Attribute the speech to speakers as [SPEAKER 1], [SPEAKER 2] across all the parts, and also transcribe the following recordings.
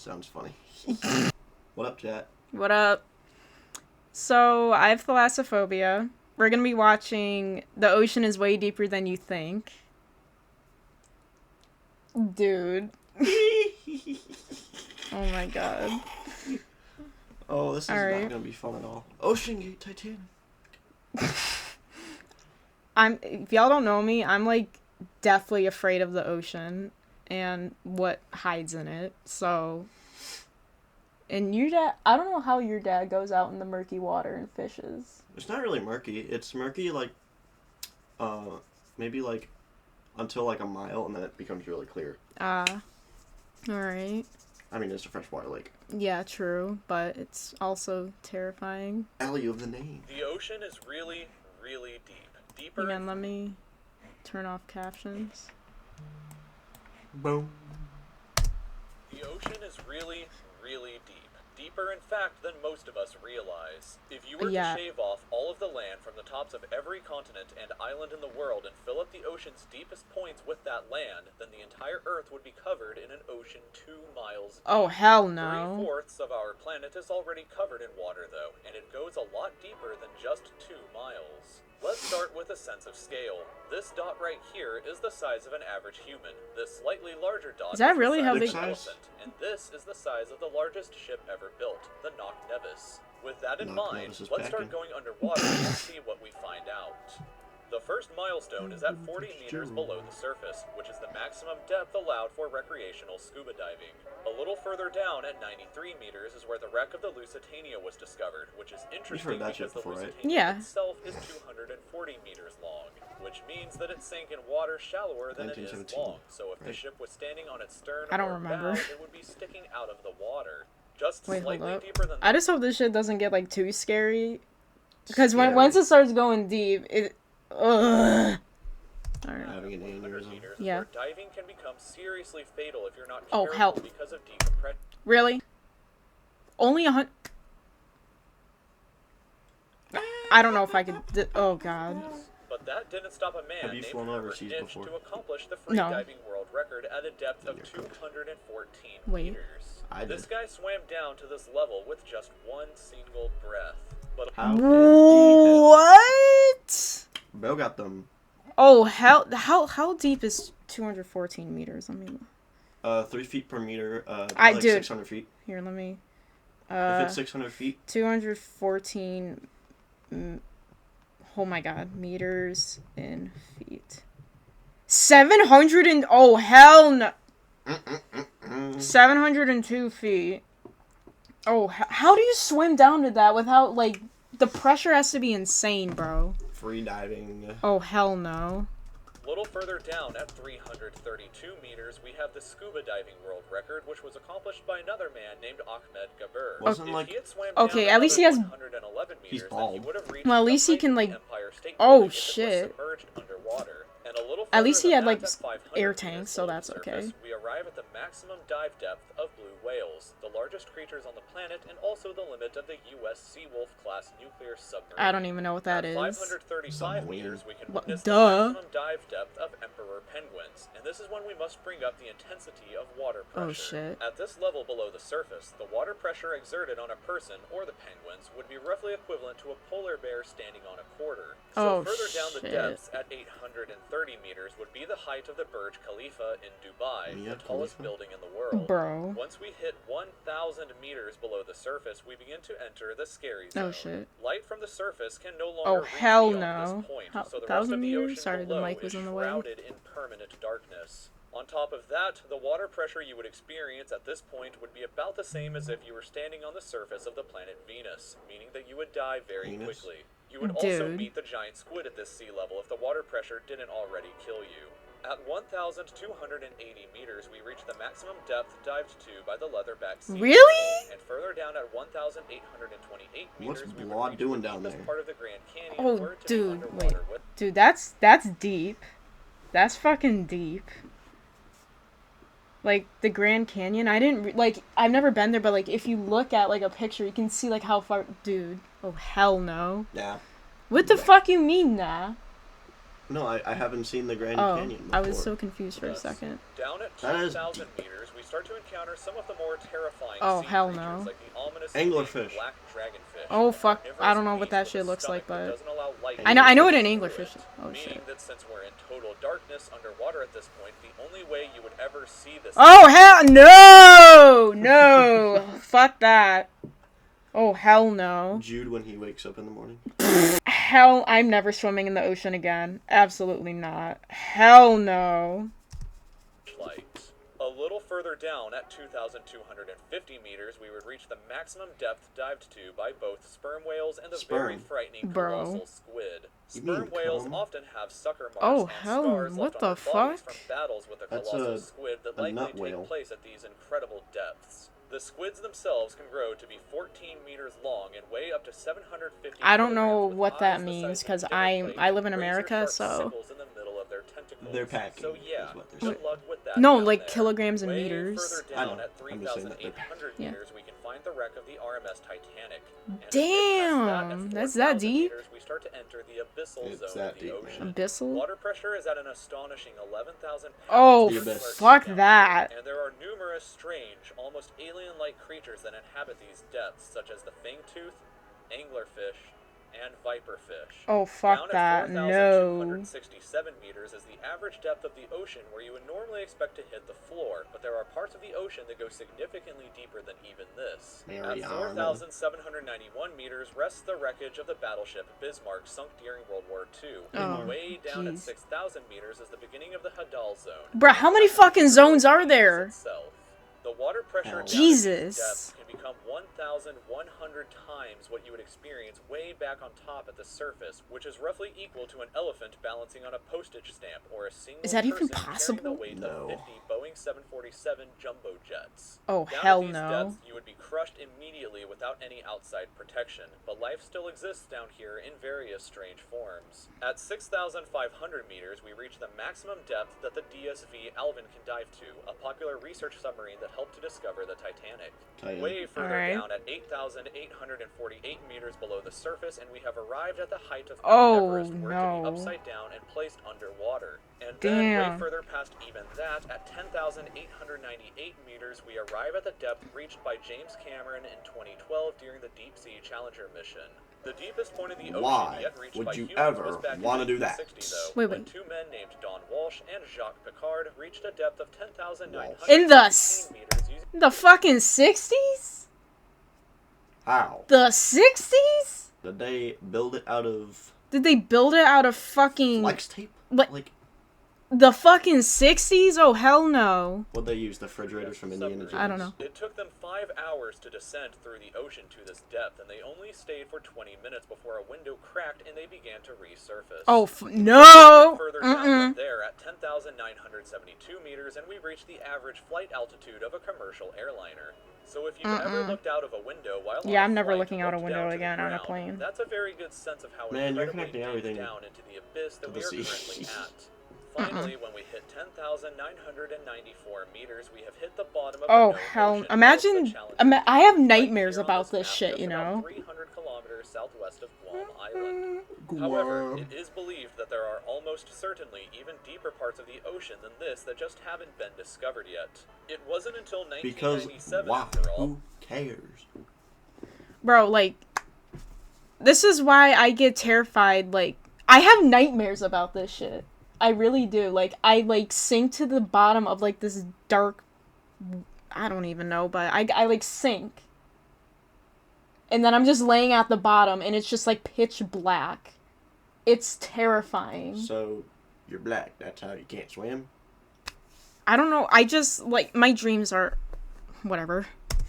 [SPEAKER 1] sounds funny. What up, chat?
[SPEAKER 2] What up? So, I have thalassophobia. We're gonna be watching The Ocean is Way Deeper Than You Think. Dude. Oh my god.
[SPEAKER 1] Oh, this is not gonna be fun at all. Ocean Gate Titanic.
[SPEAKER 2] If y'all don't know me, I'm like deathly afraid of the ocean and what hides in it. So, and your dad, I don't know how your dad goes out in the murky water and fishes.
[SPEAKER 1] It's not really murky. It's murky like, maybe like until like a mile, and then it becomes really clear.
[SPEAKER 2] Alright.
[SPEAKER 1] I mean, it's a freshwater lake.
[SPEAKER 2] Yeah, true, but it's also terrifying.
[SPEAKER 1] Alley of the name.
[SPEAKER 3] The ocean is really, really deep. Deeper.
[SPEAKER 2] Hang on, let me turn off captions.
[SPEAKER 1] Boom.
[SPEAKER 3] The ocean is really, really deep. Deeper, in fact, than most of us realize. If you were to shave off all of the land from the tops of every continent and island in the world and fill up the ocean's deepest points with that land, then the entire Earth would be covered in an ocean 2 miles deep.
[SPEAKER 2] Oh, hell no.
[SPEAKER 3] 3/4 of our planet is already covered in water, though, and it goes a lot deeper than just 2 miles. Let's start with a sense of scale. This dot right here is the size of an average human. This slightly larger dot
[SPEAKER 2] is that really how big?
[SPEAKER 3] And this is the size of the largest ship ever built, the Knock Nevis. With that in mind, let's start going underwater and see what we find out. The first milestone is at 40 meters below the surface, which is the maximum depth allowed for recreational scuba diving. A little further down at 93 meters is where the wreck of the Lusitania was discovered, which is interesting because the Lusitania itself is 240 meters long, which means that it sank in water shallower than it is long. So if the ship was standing on its stern or bow, it would be sticking out of the water. Just slightly deeper than
[SPEAKER 2] I just hope this shit doesn't get like too scary, because once it starts going deep, Alright.
[SPEAKER 1] Having an aneurysm.
[SPEAKER 2] Yeah.
[SPEAKER 3] Diving can become seriously fatal if you're not careful because of decompression.
[SPEAKER 2] Really? Only 100. I don't know if I could. Oh god.
[SPEAKER 3] But that didn't stop a man named Robert Inch to accomplish the free diving world record at a depth of 214 meters. This guy swam down to this level with just one single breath. But
[SPEAKER 2] what?
[SPEAKER 1] Bro got them.
[SPEAKER 2] Oh, how deep is 214 meters? Let me.
[SPEAKER 1] 3 feet per meter.
[SPEAKER 2] like
[SPEAKER 1] 600 feet.
[SPEAKER 2] Here, let me.
[SPEAKER 1] If it's 600 feet.
[SPEAKER 2] 214. Oh my god, meters in feet. 700 and oh hell no. 702 feet. Oh, how do you swim down to that without like the pressure has to be insane, bro.
[SPEAKER 1] Free diving.
[SPEAKER 2] Oh, hell no.
[SPEAKER 3] A little further down at 332 meters, we have the scuba diving world record, which was accomplished by another man named Ahmed Gabir.
[SPEAKER 2] Okay, at least he has...
[SPEAKER 1] He's bald.
[SPEAKER 2] Well, at least he can, like... Oh, shit. At least he had, like, air tanks, so that's okay.
[SPEAKER 3] We arrive at the maximum dive depth of blue whales, the largest creatures on the planet, and also the limit of the U.S. Seawolf-class nuclear submarine.
[SPEAKER 2] I don't even know what that is.
[SPEAKER 3] 535 meters, we can witness the maximum dive depth of emperor penguins, and this is when we must bring up the intensity of water pressure.
[SPEAKER 2] Oh, shit.
[SPEAKER 3] At this level below the surface, the water pressure exerted on a person, or the penguins, would be roughly equivalent to a polar bear standing on a quarter. So further down the depths, at 830 meters, would be the height of the Burj Khalifa in Dubai, the tallest building in the world.
[SPEAKER 2] Bro.
[SPEAKER 3] Once we hit 1,000 meters below the surface, we begin to enter the scary zone.
[SPEAKER 2] Oh, shit.
[SPEAKER 3] Light from the surface can no longer reach
[SPEAKER 2] hell
[SPEAKER 3] beyond this point, so the rest of the ocean below is shrouded in permanent darkness. On top of that, the water pressure you would experience at this point would be about the same as if you were standing on the surface of the planet Venus, meaning that you would die very quickly. You would also meet the giant squid at this sea level if the water pressure didn't already kill you. At 1,280 meters, we reach the maximum depth dived to by the leatherback sea.
[SPEAKER 2] Really?
[SPEAKER 3] And further down at 1,828 meters,
[SPEAKER 1] what's Blod doing down there?
[SPEAKER 3] Part of the Grand Canyon.
[SPEAKER 2] Oh, dude, wait. Dude, that's deep. That's fucking deep. Like, the Grand Canyon, I've never been there, but, like, if you look at, like, a picture, you can see, like, how far, dude. Oh, hell no.
[SPEAKER 1] Yeah.
[SPEAKER 2] What the fuck you mean, nah?
[SPEAKER 1] No, I haven't seen the Grand Canyon before.
[SPEAKER 2] I was so confused for a second.
[SPEAKER 3] Down at 2,000 meters, we start to encounter some of the more terrifying
[SPEAKER 2] sea
[SPEAKER 3] creatures,
[SPEAKER 2] no.
[SPEAKER 3] like the ominous
[SPEAKER 1] anglerfish.
[SPEAKER 3] black dragonfish.
[SPEAKER 2] Oh fuck! I don't know what that shit looks like, but
[SPEAKER 3] I
[SPEAKER 2] know what an anglerfish is. Oh
[SPEAKER 3] meaning
[SPEAKER 2] shit!
[SPEAKER 3] that since we're in total darkness underwater at this point, the only way you would ever see this.
[SPEAKER 2] Oh hell no! No! Fuck that! Oh hell no!
[SPEAKER 1] Jude when he wakes up in the morning.
[SPEAKER 2] Hell, I'm never swimming in the ocean again. Absolutely not. Hell no.
[SPEAKER 3] A little further down at 2,250 meters, we would reach the maximum depth dived to by both sperm whales and the very frightening colossal squid. Sperm whales often have sucker marks and scars left on their bodies from battles with the colossal squid that likely take place at these incredible depths. The squids themselves can grow to be 14 meters long and weigh up to 750
[SPEAKER 2] I don't know what that means, because I live in America, so...
[SPEAKER 1] They're packing.
[SPEAKER 3] So yeah, good luck with that.
[SPEAKER 2] No, like kilograms and meters.
[SPEAKER 3] Further down at 3,800 meters, we can find the wreck of the RMS Titanic.
[SPEAKER 2] Damn! That's that deep?
[SPEAKER 3] We start to enter the abyssal zone of the ocean.
[SPEAKER 2] Abyssal?
[SPEAKER 3] Water pressure is at an astonishing 11,000 pounds.
[SPEAKER 2] Oh, fuck that.
[SPEAKER 3] And there are numerous strange, almost alien-like creatures that inhabit these depths, such as the fangtooth, anglerfish, and viperfish.
[SPEAKER 2] Oh, fuck that. No.
[SPEAKER 3] 4,267 meters is the average depth of the ocean where you would normally expect to hit the floor, but there are parts of the ocean that go significantly deeper than even this. At 4,791 meters rests the wreckage of the battleship Bismarck, sunk during World War II. Way down at 6,000 meters is the beginning of the Hadal zone.
[SPEAKER 2] Bruh, how many fucking zones are there?
[SPEAKER 3] The water pressure
[SPEAKER 2] Jesus
[SPEAKER 3] can become 1,100 times what you would experience way back on top at the surface, which is roughly equal to an elephant balancing on a postage stamp or a single
[SPEAKER 2] Is that even
[SPEAKER 3] person
[SPEAKER 2] possible?
[SPEAKER 3] carrying the weight of 50 Boeing 747 jumbo jets.
[SPEAKER 2] Oh,
[SPEAKER 3] Down
[SPEAKER 2] hell
[SPEAKER 3] at these
[SPEAKER 2] no.
[SPEAKER 3] depths, you would be crushed immediately without any outside protection, but life still exists down here in various strange forms. At 6,500 meters, we reach the maximum depth that the DSV Alvin can dive to, a popular research submarine that helped to discover the Titanic. Way further down at 8,848 meters below the surface, and we have arrived at the height of Mount Everest, where it can be upside down and placed underwater. And then way further past even that, at 10,898 meters, we arrive at the depth reached by James Cameron in 2012 during the Deep Sea Challenger mission. The deepest point of the ocean yet reached by humans was back in 1960, though, when two men named Don Walsh and Jacques Piccard reached a depth of 10,900
[SPEAKER 2] in the
[SPEAKER 3] meters.
[SPEAKER 2] The fucking 60s?
[SPEAKER 1] How?
[SPEAKER 2] The 60s?
[SPEAKER 1] Did they build it out of...
[SPEAKER 2] Did they build it out of fucking...
[SPEAKER 1] flex tape?
[SPEAKER 2] Like... The fucking 60s? Oh, hell no.
[SPEAKER 1] What'd they use? The refrigerators from Indiana Jones?
[SPEAKER 2] I don't know.
[SPEAKER 3] It took them 5 hours to descend through the ocean to this depth, and they only stayed for 20 minutes before a window cracked and they began to resurface.
[SPEAKER 2] Oh, no!
[SPEAKER 3] Further down from there at 10,972 meters, and we reached the average flight altitude of a commercial airliner. So if you've ever looked out of a window while
[SPEAKER 2] I'm never looking out a window again on a plane.
[SPEAKER 3] That's a very good sense of how
[SPEAKER 1] incredibly deep
[SPEAKER 3] down into the abyss that we are currently at. Finally, when we hit 10,994 meters, we have hit the bottom of
[SPEAKER 2] the hell! Imagine, I have nightmares about this shit, you know.
[SPEAKER 3] 300 kilometers southwest of Guam Island. However, it is believed that there are almost certainly even deeper parts of the ocean than this that just haven't been discovered yet. It wasn't until 1997, after all.
[SPEAKER 1] Who cares?
[SPEAKER 2] Bro, like, this is why I get terrified. Like, I have nightmares about this shit. I really do. Like, I, like, sink to the bottom of, like, this dark... I don't even know, but I like, sink. And then I'm just laying at the bottom, and it's just, like, pitch black. It's terrifying.
[SPEAKER 1] So, you're black. That's how you can't swim?
[SPEAKER 2] I don't know. I just, like, my dreams are... whatever.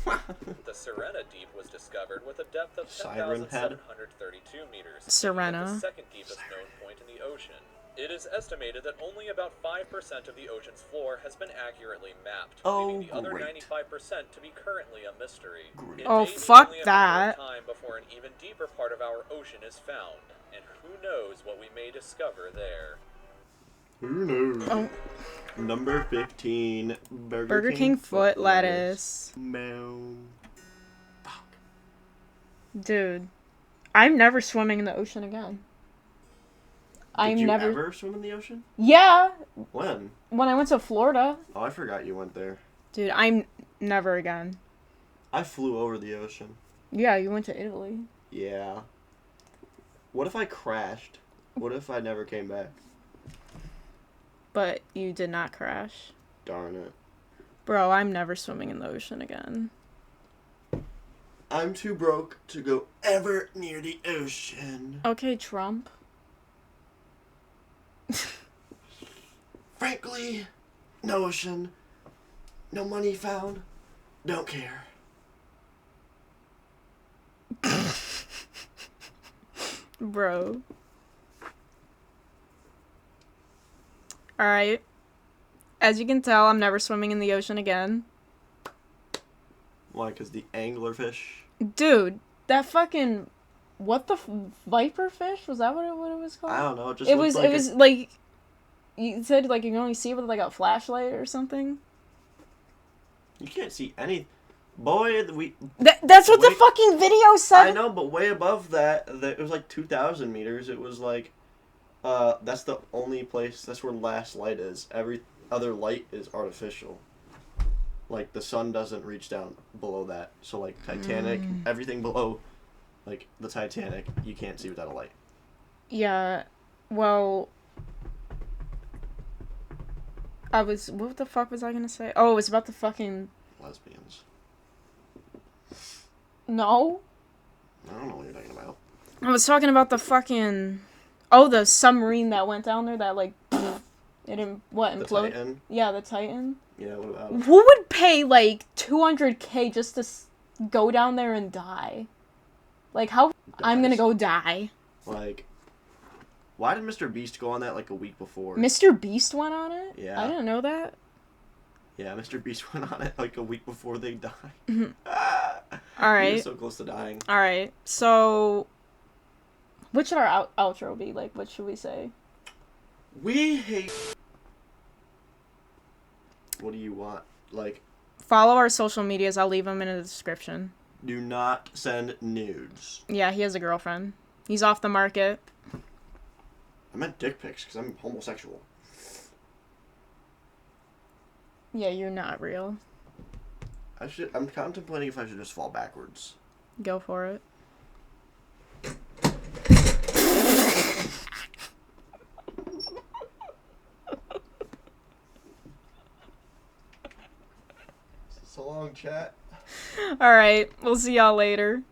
[SPEAKER 3] The Sirena Deep was discovered with a depth of 10,732 meters.
[SPEAKER 2] Sirena.
[SPEAKER 3] The second deepest known point in the ocean. It is estimated that only about 5% of the ocean's floor has been accurately mapped, leaving the other 95% to be currently a mystery.
[SPEAKER 2] Oh, fuck that.
[SPEAKER 3] Time before an even deeper part of our ocean is found, and who knows what we may discover there.
[SPEAKER 1] Who knows?
[SPEAKER 2] Oh.
[SPEAKER 1] Number 15,
[SPEAKER 2] Burger King foot lettuce.
[SPEAKER 1] Fuck.
[SPEAKER 2] Dude, I'm never swimming in the ocean again.
[SPEAKER 1] Did you ever swim in the ocean?
[SPEAKER 2] Yeah.
[SPEAKER 1] When?
[SPEAKER 2] When I went to Florida.
[SPEAKER 1] Oh, I forgot you went there.
[SPEAKER 2] Dude, I'm never again.
[SPEAKER 1] I flew over the ocean.
[SPEAKER 2] Yeah, you went to Italy.
[SPEAKER 1] Yeah. What if I crashed? What if I never came back?
[SPEAKER 2] But you did not crash.
[SPEAKER 1] Darn it.
[SPEAKER 2] Bro, I'm never swimming in the ocean again.
[SPEAKER 1] I'm too broke to go ever near the ocean.
[SPEAKER 2] Okay, Trump.
[SPEAKER 1] Frankly, no ocean, no money found, don't care.
[SPEAKER 2] Bro. Alright. As you can tell, I'm never swimming in the ocean again.
[SPEAKER 1] Why? Because the anglerfish?
[SPEAKER 2] Dude, that fucking... What the... Viper fish? Was that what it was called?
[SPEAKER 1] I don't know.
[SPEAKER 2] It was like... You said, like, you can only see it with, like, a flashlight or something?
[SPEAKER 1] You can't see any... Boy,
[SPEAKER 2] that's what the fucking video said!
[SPEAKER 1] I know, but way above that, it was like 2,000 meters. It was like... that's the only place... That's where last light is. Every other light is artificial. Like, the sun doesn't reach down below that. So, like, Titanic, everything below, like, the Titanic, you can't see without a light.
[SPEAKER 2] Yeah, well... What the fuck was I gonna say? Oh, it was about the fucking...
[SPEAKER 1] Lesbians.
[SPEAKER 2] No.
[SPEAKER 1] I don't know what you're talking about.
[SPEAKER 2] I was talking about the fucking... Oh, the submarine that went down there that, like... It didn't... What, implode?
[SPEAKER 1] The Titan?
[SPEAKER 2] Yeah, the Titan.
[SPEAKER 1] Yeah, what about it?
[SPEAKER 2] Who would pay, like, $200K just to go down there and die? Like, how... I'm gonna go die.
[SPEAKER 1] Like... Why did Mr. Beast go on that, like, a week before?
[SPEAKER 2] Mr. Beast went on it?
[SPEAKER 1] Yeah.
[SPEAKER 2] I didn't know that.
[SPEAKER 1] Yeah, Mr. Beast went on it, like, a week before they died.
[SPEAKER 2] Alright.
[SPEAKER 1] He was so close to dying.
[SPEAKER 2] Alright, so... What should our outro be? Like, what should we say?
[SPEAKER 1] We hate... What do you want? Like...
[SPEAKER 2] Follow our social medias. I'll leave them in the description.
[SPEAKER 1] Do not send nudes.
[SPEAKER 2] Yeah, he has a girlfriend. He's off the market.
[SPEAKER 1] I meant dick pics, because I'm homosexual.
[SPEAKER 2] Yeah, you're not real.
[SPEAKER 1] I'm contemplating if I should just fall backwards.
[SPEAKER 2] Go for it.
[SPEAKER 1] So long, chat.
[SPEAKER 2] Alright, we'll see y'all later.